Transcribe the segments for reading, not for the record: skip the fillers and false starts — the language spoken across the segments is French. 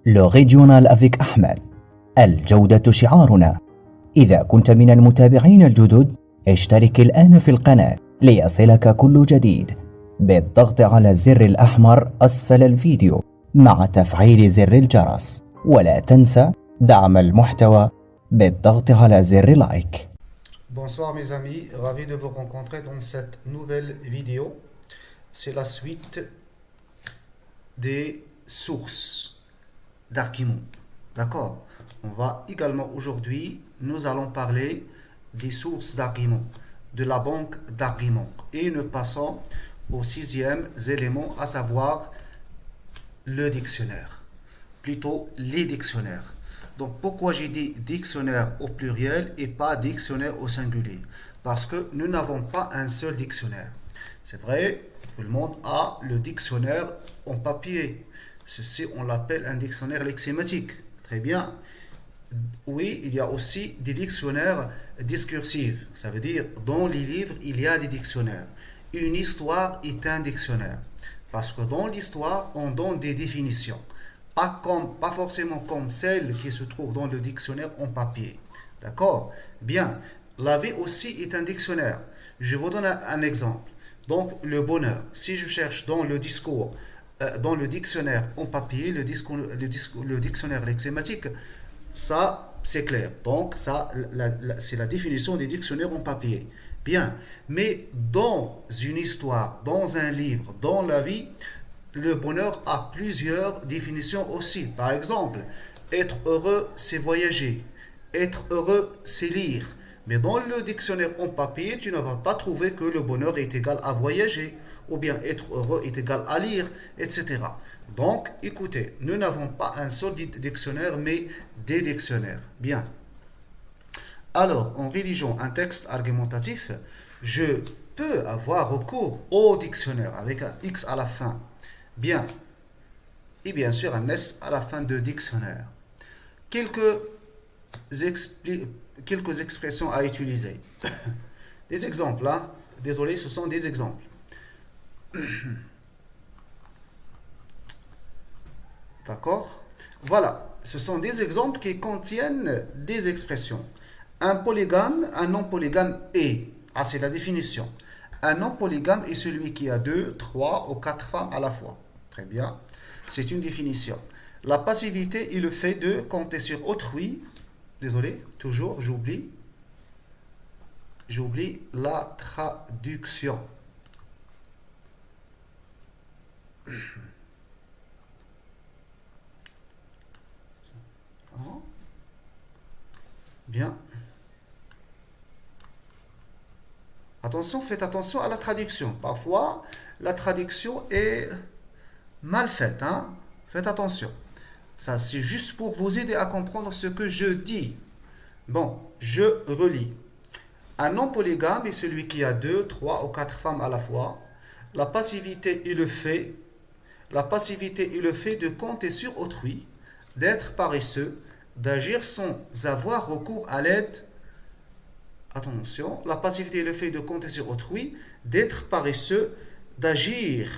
لو ريجيونال افيك أحمد. الجودة شعارنا. إذا كنت من المتابعين الجدد اشترك الآن في القناة ليصلك كل جديد بالضغط على الزر الأحمر أسفل الفيديو مع تفعيل زر الجرس، ولا تنسى دعم المحتوى بالضغط على زر لايك. Bonsoir mes amis, ravi de vous rencontrer dans cette nouvelle vidéo. C'est la suite des sources d'arguments. D'accord? On va également aujourd'hui, nous allons parler des sources d'arguments, de la banque d'arguments. Et nous passons au sixième élément, à savoir le dictionnaire. Plutôt les dictionnaires. Donc pourquoi j'ai dit dictionnaire au pluriel et pas dictionnaire au singulier? Parce que nous n'avons pas un seul dictionnaire. C'est vrai, tout le monde a le dictionnaire en papier. Ceci, on l'appelle un dictionnaire lexématique. Très bien. Oui, il y a aussi des dictionnaires discursifs. Ça veut dire, dans les livres, il y a des dictionnaires. Une histoire est un dictionnaire. Parce que dans l'histoire, on donne des définitions. Pas forcément comme celle qui se trouve dans le dictionnaire en papier. D'accord? Bien. La vie aussi est un dictionnaire. Je vous donne un exemple. Donc, le bonheur. Si je cherche dans le discours, dans le dictionnaire en papier, le dictionnaire lexématique, ça, c'est clair. Donc, ça, c'est la définition des dictionnaires en papier. Bien. Mais dans une histoire, dans un livre, dans la vie, le bonheur a plusieurs définitions aussi. Par exemple, être heureux, c'est voyager. Être heureux, c'est lire. Mais dans le dictionnaire en papier, tu ne vas pas trouver que le bonheur est égal à voyager, ou bien être heureux est égal à lire, etc. Donc, écoutez, nous n'avons pas un seul dictionnaire, mais des dictionnaires. Bien. Alors, en rédigeant un texte argumentatif, je peux avoir recours au dictionnaire avec un X à la fin. Bien. Et bien sûr, un S à la fin de dictionnaire. Quelques expressions à utiliser. Des exemples, hein? Désolé, ce sont des exemples. D'accord? Voilà, ce sont des exemples qui contiennent des expressions. Un polygame, un non polygame est. Ah, c'est la définition. Un non polygame est celui qui a 2, 3 ou 4 femmes à la fois. Très bien. C'est une définition. La passivité est le fait de compter sur autrui. Désolé, toujours, j'oublie la traduction. Bien. Attention, faites attention à la traduction. Parfois, la traduction est mal faite. Hein? Faites attention. Ça, c'est juste pour vous aider à comprendre ce que je dis. Bon, je relis. Un non polygame est celui qui a 2, 3 ou 4 femmes à la fois. La passivité est le fait de compter sur autrui, d'être paresseux, d'agir sans avoir recours à l'aide. Attention, la passivité est le fait de compter sur autrui, d'être paresseux, d'agir,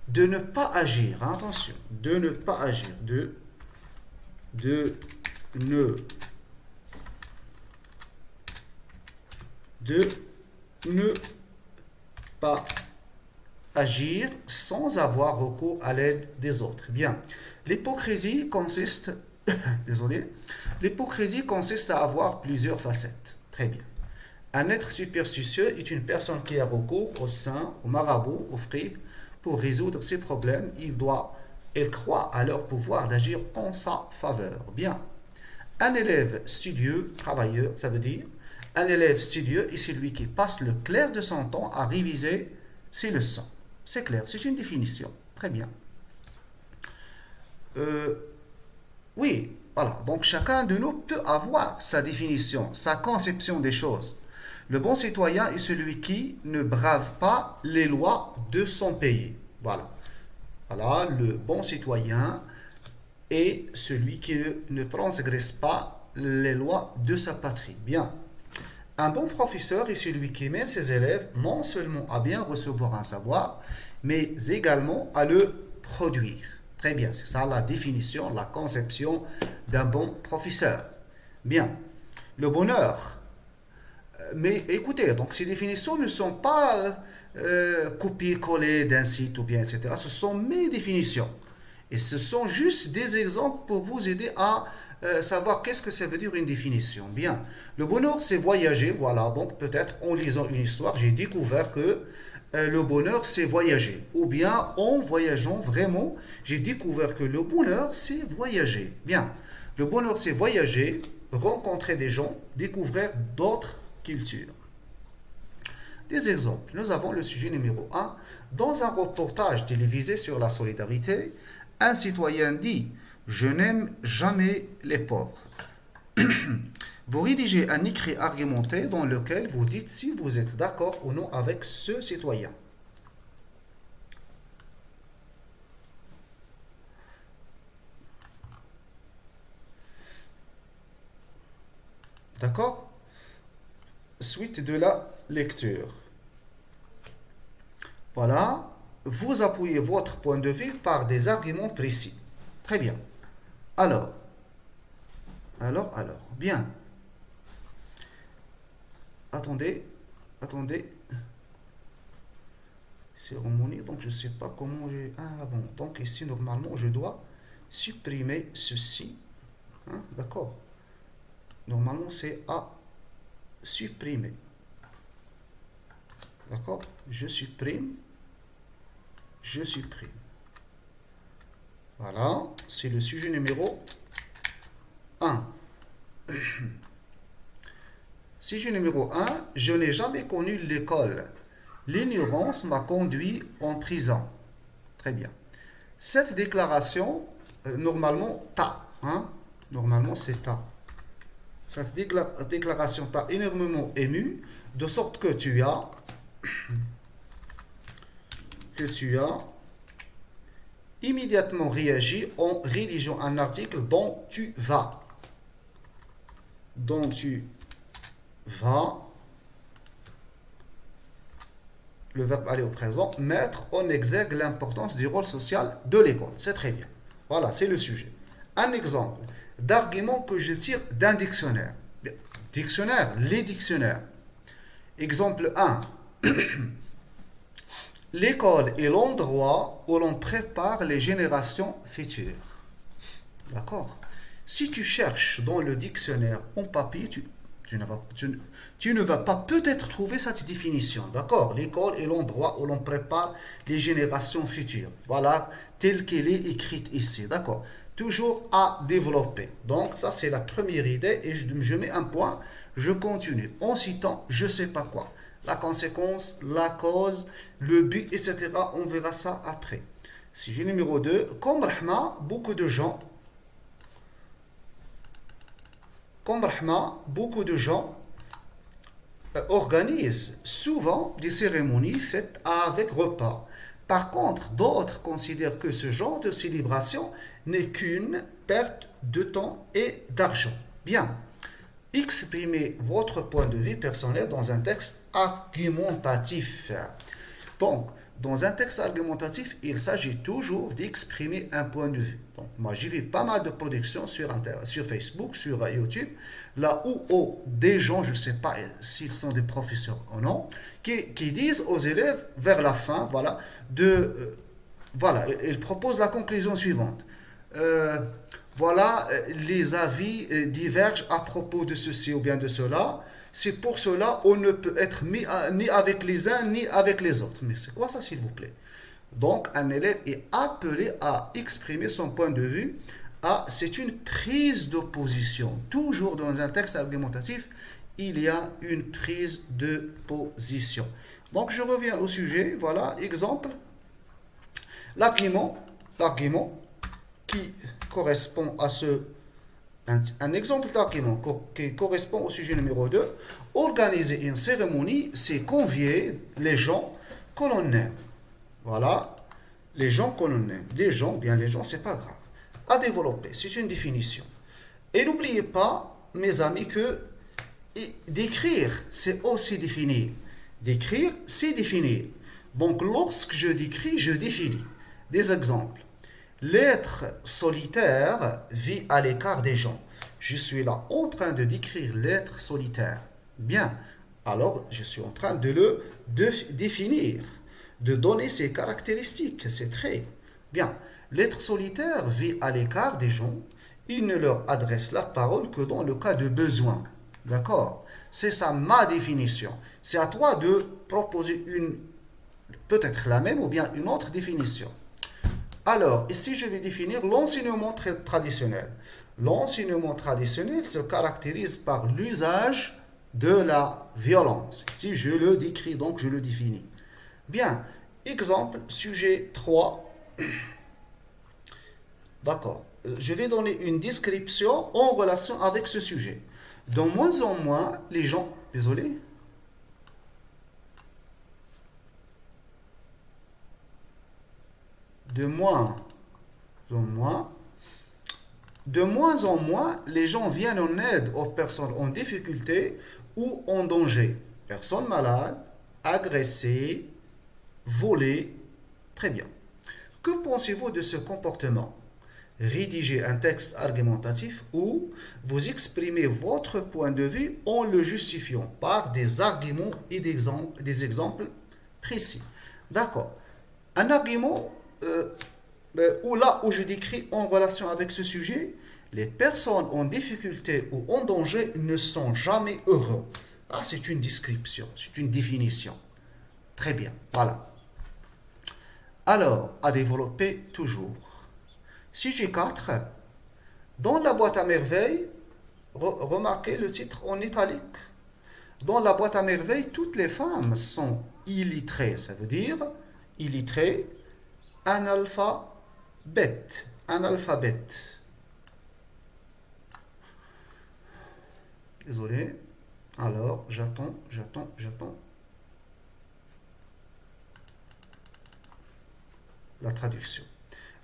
de ne pas agir. Attention, de ne pas agir, de ne pas agir sans avoir recours à l'aide des autres. Bien. L'hypocrisie consiste à avoir plusieurs facettes. Très bien. Un être superstitieux est une personne qui a recours aux saints, aux marabouts, aux frères pour résoudre ses problèmes. Elle croit à leur pouvoir d'agir en sa faveur. Bien. Un élève studieux, travailleur, ça veut dire un élève studieux est celui qui passe le clair de son temps à réviser ses leçons. C'est clair, c'est une définition. Très bien. Oui, voilà. Donc chacun de nous peut avoir sa définition, sa conception des choses. Le bon citoyen est celui qui ne brave pas les lois de son pays. Voilà. Voilà, le bon citoyen est celui qui ne transgresse pas les lois de sa patrie. Bien. Un bon professeur est celui qui mène ses élèves non seulement à bien recevoir un savoir, mais également à le produire. Très bien, c'est ça la définition, la conception d'un bon professeur. Bien, le bonheur. Mais écoutez, donc ces définitions ne sont pas copier-coller d'un site ou bien, etc. Ce sont mes définitions. Et ce sont juste des exemples pour vous aider à savoir qu'est-ce que ça veut dire une définition. Bien, le bonheur, c'est voyager. Voilà, donc peut-être en lisant une histoire, j'ai découvert que le bonheur, c'est voyager. Ou bien en voyageant vraiment, j'ai découvert que le bonheur, c'est voyager. Bien, le bonheur, c'est voyager, rencontrer des gens, découvrir d'autres cultures. Des exemples. Nous avons le sujet numéro 1. Dans un reportage télévisé sur la solidarité, un citoyen dit « Je n'aime jamais les pauvres ». Vous rédigez un écrit argumenté dans lequel vous dites si vous êtes d'accord ou non avec ce citoyen. D'accord? Suite de la lecture. Voilà. Vous appuyez votre point de vue par des arguments précis. Très bien. Alors, bien. Attendez. Cérémonie, donc je ne sais pas comment j'ai... Ah bon, donc ici, normalement, je dois supprimer ceci. Hein, d'accord. Normalement, c'est à supprimer. D'accord? Je supprime. Voilà, c'est le sujet numéro 1. Sujet numéro 1, je n'ai jamais connu l'école. L'ignorance m'a conduit en prison. Très bien. Cette déclaration, normalement, ta. Hein? Normalement, c'est ta. Cette déclaration t'a énormément ému, de sorte que tu as immédiatement réagi en rédigeant un article dont tu vas, le verbe aller au présent, mettre en exergue l'importance du rôle social de l'école. C'est très bien. Voilà, c'est le sujet. Un exemple d'argument que je tire d'un dictionnaire. Les dictionnaires. Exemple 1. L'école est l'endroit où l'on prépare les générations futures. D'accord? Si tu cherches dans le dictionnaire en papier, tu ne vas pas peut-être trouver cette définition. D'accord? L'école est l'endroit où l'on prépare les générations futures. Voilà, telle qu'elle est écrite ici. D'accord? Toujours à développer. Donc, ça, c'est la première idée. Et je mets un point. Je continue en citant je ne sais pas quoi. La conséquence, la cause, le but, etc. On verra ça après. Sujet numéro 2. Comme Rahma, beaucoup de gens organisent souvent des cérémonies faites avec repas. Par contre, d'autres considèrent que ce genre de célébration n'est qu'une perte de temps et d'argent. Bien. Exprimez votre point de vue personnel dans un texte argumentatif. Donc, dans un texte argumentatif, il s'agit toujours d'exprimer un point de vue. Donc, moi, j'ai vu pas mal de productions sur Facebook, sur YouTube, là où des gens, je ne sais pas s'ils sont des professeurs ou non, qui disent aux élèves vers la fin, voilà, ils proposent la conclusion suivante. Voilà, les avis divergent à propos de ceci ou bien de cela. C'est pour cela on ne peut être ni avec les uns ni avec les autres. Mais c'est quoi ça, s'il vous plaît? Donc, un élève est appelé à exprimer son point de vue. C'est une prise de position. Toujours dans un texte argumentatif, il y a une prise de position. Donc, je reviens au sujet. Voilà, exemple. L'argument qui correspond à un exemple d'argument qui correspond au sujet numéro 2. Organiser une cérémonie, c'est convier les gens que l'on aime. Voilà, les gens que l'on aime. Les gens, c'est pas grave. À développer, c'est une définition. Et n'oubliez pas, mes amis, que d'écrire, c'est aussi définir. D'écrire, c'est définir. Donc, lorsque je décris, je définis. Des exemples. L'être solitaire vit à l'écart des gens. Je suis là en train de décrire l'être solitaire. Bien, alors je suis en train de le définir, de donner ses caractéristiques, ses traits. Bien, l'être solitaire vit à l'écart des gens. Il ne leur adresse la parole que dans le cas de besoin. D'accord? C'est ça ma définition. C'est à toi de proposer peut-être la même ou bien une autre définition. Alors, ici, je vais définir l'enseignement traditionnel. L'enseignement traditionnel se caractérise par l'usage de la violence. Ici, je le décris, donc je le définis. Bien, exemple, sujet 3. D'accord. Je vais donner une description en relation avec ce sujet. De moins en moins, les gens... Désolé. De moins en moins, les gens viennent en aide aux personnes en difficulté ou en danger. Personnes malades, agressées, volées. Très bien. Que pensez-vous de ce comportement? Rédigez un texte argumentatif où vous exprimez votre point de vue en le justifiant par des arguments et des exemples précis. D'accord. Un argument où je décris en relation avec ce sujet, les personnes en difficulté ou en danger ne sont jamais heureux. Ah, c'est une description, c'est une définition. Très bien, voilà. Alors, à développer toujours. Sujet 4. Dans la boîte à merveilles, remarquez le titre en italique. Dans la boîte à merveilles, toutes les femmes sont illettrées. Ça veut dire illettrées, analphabètes. Désolé. Alors, j'attends. La traduction.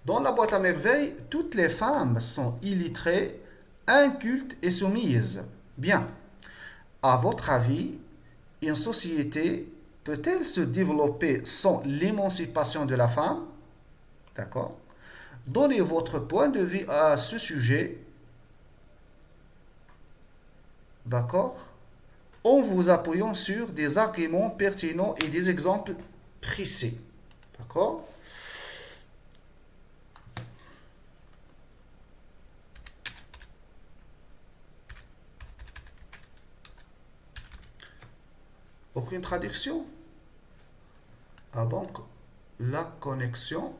Dans la boîte à merveilles, toutes les femmes sont illettrées, incultes et soumises. Bien. À votre avis, une société peut-elle se développer sans l'émancipation de la femme? D'accord? Donnez votre point de vue à ce sujet. D'accord? En vous appuyant sur des arguments pertinents et des exemples précis. D'accord? Aucune traduction? Ah donc, la connexion.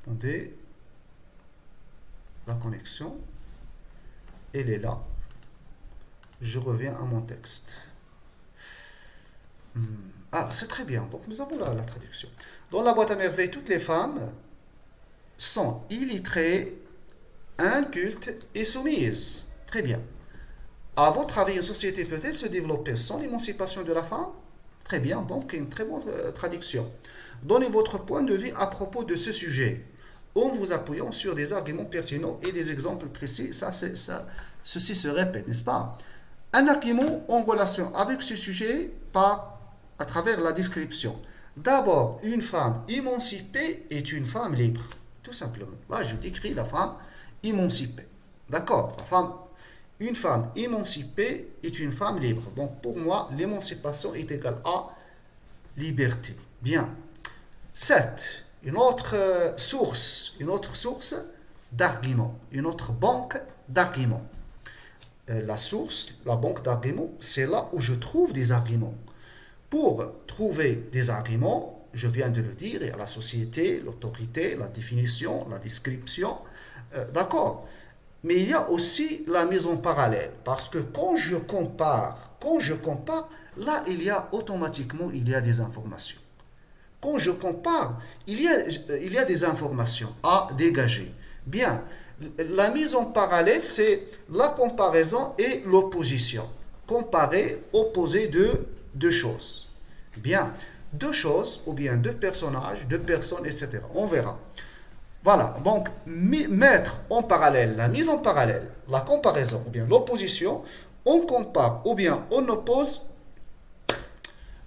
Attendez. La connexion. Elle est là. Je reviens à mon texte. Ah, c'est très bien. Donc, nous avons la traduction. Dans la boîte à merveilles, toutes les femmes sont illettrées, incultes et soumises. Très bien. À votre avis, une société peut-elle se développer sans l'émancipation de la femme? Très bien, donc une très bonne traduction. Donnez votre point de vue à propos de ce sujet, en vous appuyant sur des arguments pertinents et des exemples précis. Ceci se répète, n'est-ce pas? Un argument en relation avec ce sujet à travers la description. D'abord, une femme émancipée est une femme libre, tout simplement. Là, je décris la femme émancipée. D'accord? Une femme émancipée est une femme libre. Donc, pour moi, l'émancipation est égale à liberté. Bien. 7. Une autre source d'arguments. Une autre banque d'arguments. La banque d'arguments, c'est là où je trouve des arguments. Pour trouver des arguments, je viens de le dire, il y a la société, l'autorité, la définition, la description. D'accord. Mais il y a aussi la mise en parallèle. Parce que quand je compare, là, automatiquement, il y a des informations. Quand je compare, il y a des informations à dégager. Bien, la mise en parallèle, c'est la comparaison et l'opposition. Comparer, opposer deux choses. Bien, deux choses, ou bien deux personnages, deux personnes, etc. On verra. Voilà, donc mettre en parallèle, la mise en parallèle, la comparaison ou bien l'opposition, on compare ou bien on oppose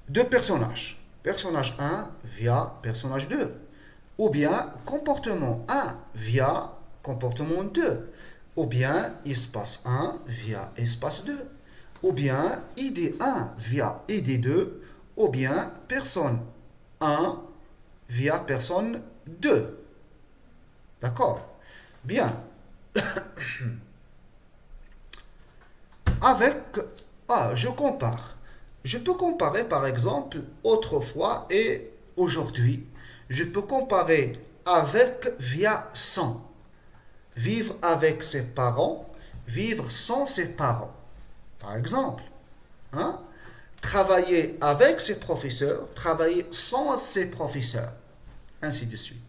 deux personnages. Personnage 1 via personnage 2. ou bien comportement 1 via comportement 2, ou bien espace 1 via espace 2, ou bien idée 1 via idée 2, ou bien personne 1 via personne 2. D'accord? Bien. Avec... Ah, je compare. Je peux comparer par exemple autrefois et aujourd'hui. Je peux comparer avec via sans. Vivre avec ses parents, vivre sans ses parents. Par exemple. Hein? Travailler avec ses professeurs, travailler sans ses professeurs. Ainsi de suite.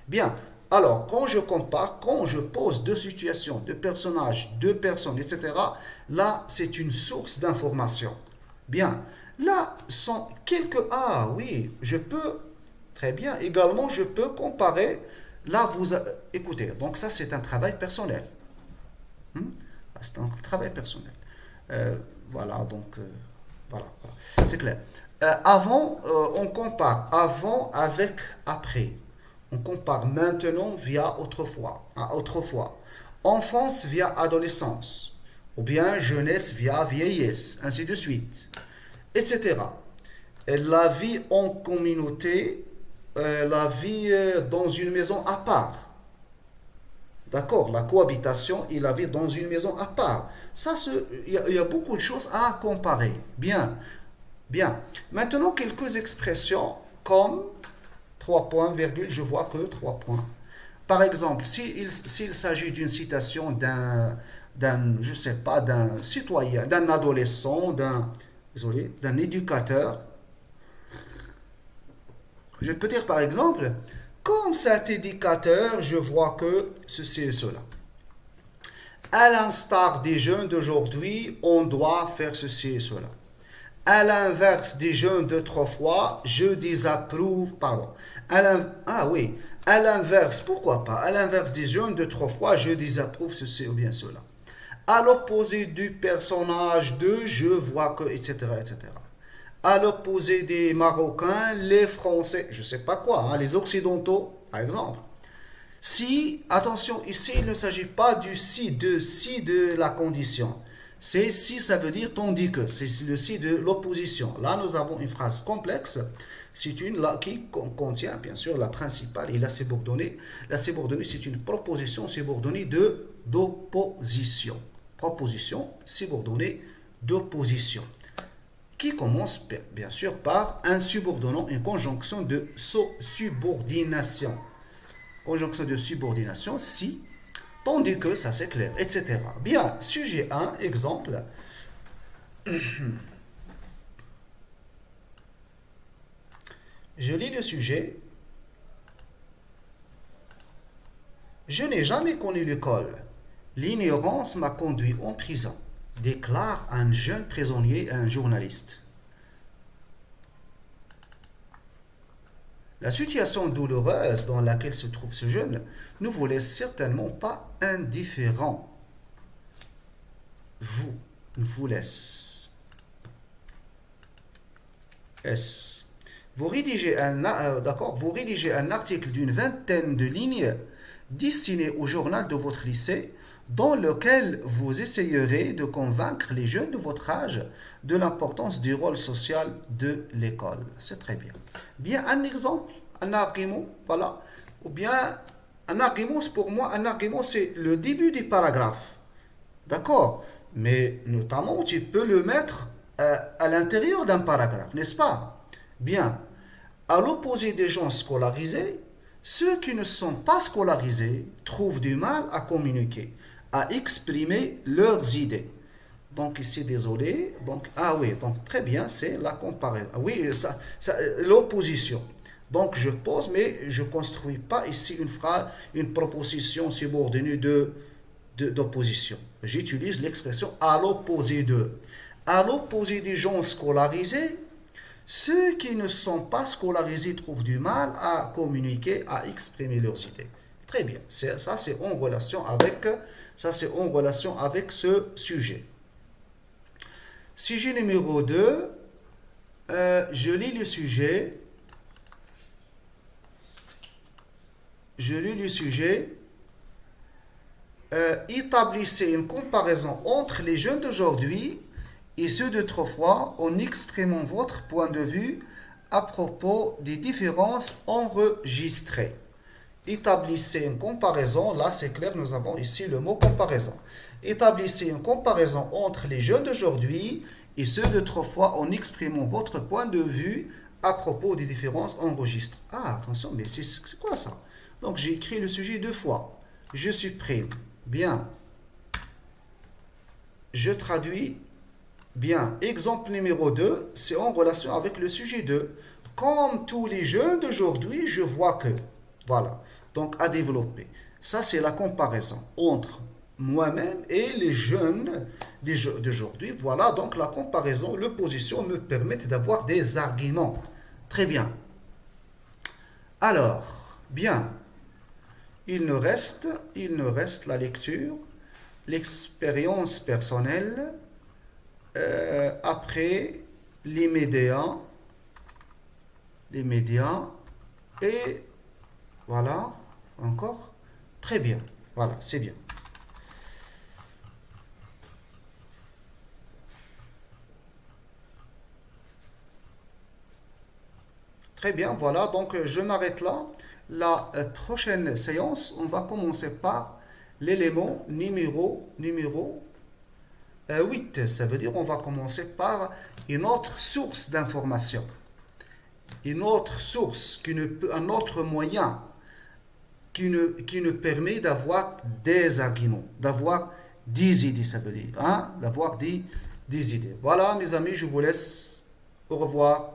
Bien. Alors, quand je compare, quand je pose deux situations, deux personnages, deux personnes, etc., là, c'est une source d'information. Bien. Là, sont quelques... Ah oui, je peux... Très bien. Également, je peux comparer... Là, écoutez, donc ça, c'est un travail personnel. C'est un travail personnel. Voilà, donc... voilà. C'est clair. Avant, on compare avant avec après. On compare maintenant via autrefois. Autrefois. Enfance via adolescence. Ou bien jeunesse via vieillesse. Ainsi de suite. Etc. Et la vie en communauté, la vie dans une maison à part. D'accord, la cohabitation et la vie dans une maison à part. Ça, il y a beaucoup de choses à comparer. Bien, bien. Maintenant, quelques expressions comme 3 points, virgule, je vois que 3 points. Par exemple, s'il s'agit d'une citation je sais pas, d'un citoyen, d'un adolescent, d'un éducateur, je peux dire par exemple, comme cet éducateur, je vois que ceci et cela. À l'instar des jeunes d'aujourd'hui, on doit faire ceci et cela. À l'inverse des jeunes d'autrefois, je désapprouve, pardon. Ah oui, à l'inverse, pourquoi pas? À l'inverse des jeunes d'autrefois, je désapprouve ceci ou bien cela. À l'opposé du personnage de je vois que, etc., etc. À l'opposé des Marocains, les Français, je ne sais pas quoi, hein, les Occidentaux, par exemple. Si, attention, ici, il ne s'agit pas du si de la condition. C'est si, ça veut dire tandis que. C'est le si de l'opposition. Là, nous avons une phrase complexe. C'est une là, qui contient, bien sûr, la principale et la subordonnée. La subordonnée, c'est une proposition subordonnée d'opposition. Proposition subordonnée d'opposition. Qui commence, bien sûr, par un subordonnant, une conjonction de subordination. Conjonction de subordination, si, tandis que, ça c'est clair, etc. Bien, sujet 1, exemple. Je lis le sujet. Je n'ai jamais connu l'école. L'ignorance m'a conduit en prison, déclare un jeune prisonnier à un journaliste. La situation douloureuse dans laquelle se trouve ce jeune ne vous laisse certainement pas indifférent. Vous laisse. Vous rédigez un article d'une vingtaine de lignes destiné au journal de votre lycée dans lequel vous essayerez de convaincre les jeunes de votre âge de l'importance du rôle social de l'école. C'est très bien. Bien, un exemple, un argument, voilà. Ou bien, un argument, pour moi, un argument, c'est le début du paragraphe. D'accord? Mais notamment, tu peux le mettre à l'intérieur d'un paragraphe, n'est-ce pas? Bien. À l'opposé des gens scolarisés, ceux qui ne sont pas scolarisés trouvent du mal à communiquer, à exprimer leurs idées. Donc ici, désolé. Donc, ah oui, donc très bien, c'est la comparaison. Oui, l'opposition. Donc je pose, mais je ne construis pas ici une phrase, une proposition subordonnée d'opposition. J'utilise l'expression à l'opposé de. À l'opposé des gens scolarisés, ceux qui ne sont pas scolarisés trouvent du mal à communiquer, à exprimer leurs idées. Très bien. Ça, c'est en relation avec ce sujet. Sujet numéro 2. Je lis le sujet. je lis le sujet. Établissez une comparaison entre les jeunes d'aujourd'hui et ceux d'autrefois en exprimant votre point de vue à propos des différences enregistrées. Établissez une comparaison, là c'est clair, nous avons ici le mot comparaison. Établissez une comparaison entre les jeunes d'aujourd'hui et ceux d'autrefois en exprimant votre point de vue à propos des différences enregistrées. Ah, attention, mais c'est quoi ça? Donc j'ai écrit le sujet 2 fois. Je supprime. Bien. Je traduis. Bien. Exemple numéro 2, c'est en relation avec le sujet 2. Comme tous les jeunes d'aujourd'hui, je vois que. Voilà. Donc à développer. Ça, c'est la comparaison entre moi-même et les jeunes d'aujourd'hui. Voilà, donc la comparaison, l'opposition me permettent d'avoir des arguments. Très bien. Alors, bien. Il nous reste la lecture, l'expérience personnelle, après les médias, et voilà, encore, très bien, voilà, c'est bien. Très bien, voilà, donc je m'arrête là. La prochaine séance, on va commencer par l'élément numéro 8. Ça veut dire on va commencer par une autre source d'information. Une autre source, un autre moyen qui nous permet d'avoir des arguments, d'avoir des idées, ça veut dire. Hein? D'avoir des idées. Voilà, mes amis, je vous laisse. Au revoir.